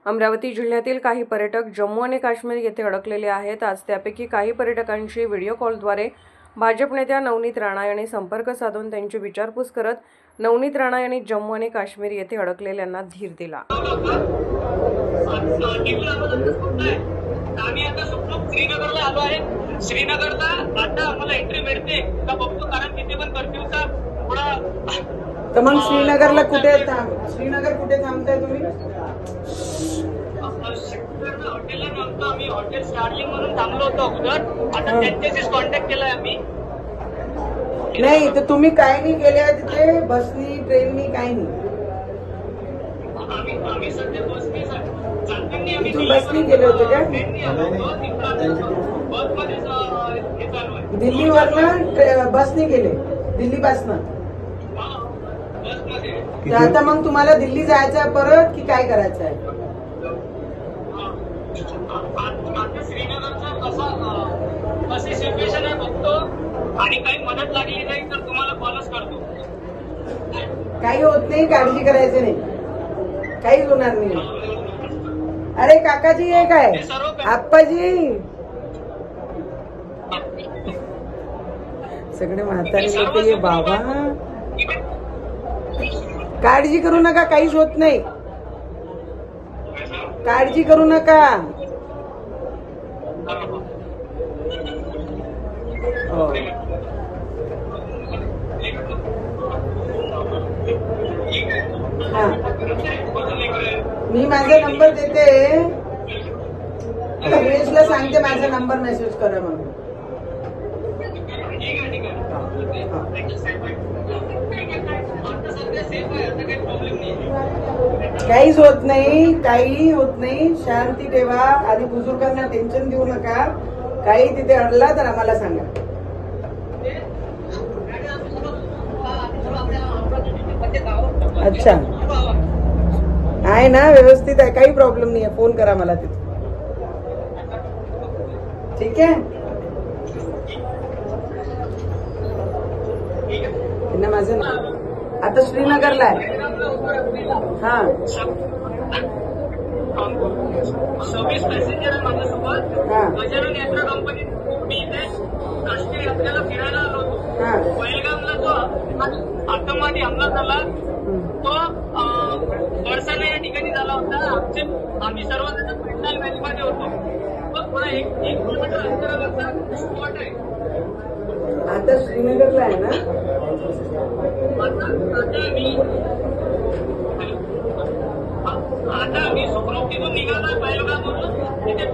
अमरावती जिल्ह्यातील काही पर्यटक जम्मू आणि काश्मीर येथे अडकलेले आहेत। आज त्यापैकी काही पर्यटकांशी व्हिडिओ कॉलद्वारे भाजप नेत्या नवनीत राणा यांनी संपर्क साधून त्यांची विचारपूस करत नवनीत राणा यांनी जम्मू आणि काश्मीर येथे अडकलेल्यांना धीर दिला। श्रीनगरला आलो आहे। श्रीनगरला आता आम्हाला एंट्री मिळते का बघतो, कारण तिथे पण कर्फ्यूचा थोडा। तर मग श्रीनगरला कुठे श्रीनगर कुठे थांबताय तुम्ही? हॉटेलला थांबतो आम्ही। हॉटेल स्टार्लिंग म्हणून थांबलो होतो अगोदर, आता त्यांच्याशीच कॉन्टॅक्ट केलाय आम्ही। नाही तर तुम्ही काय नाही गेले तिथे? बसनी ट्रेननी काय नाही? आम्ही सध्या बसनी बसनी गेले होते का? दिल्लीवरनं बसनी गेले, दिल्लीपासनं? आता मग तुम्हाला दिल्ली जायचं आहे परत की काय करायचं आहे? श्रीनगरचं अशी सिच्युएशन आहे, बघतो आणि काही मदत लागली नाही तर तुम्हाला कॉलच करतो। काही होत नाही, काळजी करायची नाही, काहीच होणार नाही। अरे काकाजी हे काय आप्पाजी सगळे म्हातारे लोक ये बाबा, काळजी करू नका, काहीच होत नाही, काळजी करू नका। मी माझा नंबर देते, सुरेशला सांगते माझा नंबर मेसेज करा म्हणून। काहीच होत नाही, काही होत नाही, शांती ठेवा। आधी बुजुर्गांना टेन्शन देऊ नका, काही तिथे अडला तर आम्हाला सांगा। अच्छा आहे ना, व्यवस्थित आहे, काही प्रॉब्लेम नाही आहे, फोन करा मला तिथे, ठीक आहे ना? माझं आता श्रीनगरला आहे। हा 26 पॅसेंजर आहे माझ्यासोबत। गजानन यात्रा कंपनी मी इथे काश्मीर यात्रेला फिरायला आलो होतो। पहिलगामला जो आतंकवादी हमला झाला तो बरसाना या ठिकाणी झाला होता। आम्ही सर्वजण पेंडाल व्हॅलीमध्ये होतो, थोडा 1 किलोमीटर अंतरावरचा स्पॉट आहे। आता श्रीनगरला आहे ना? आता आम्ही सुखरूप तिथून निघालो पहिलगाममधून। तिथे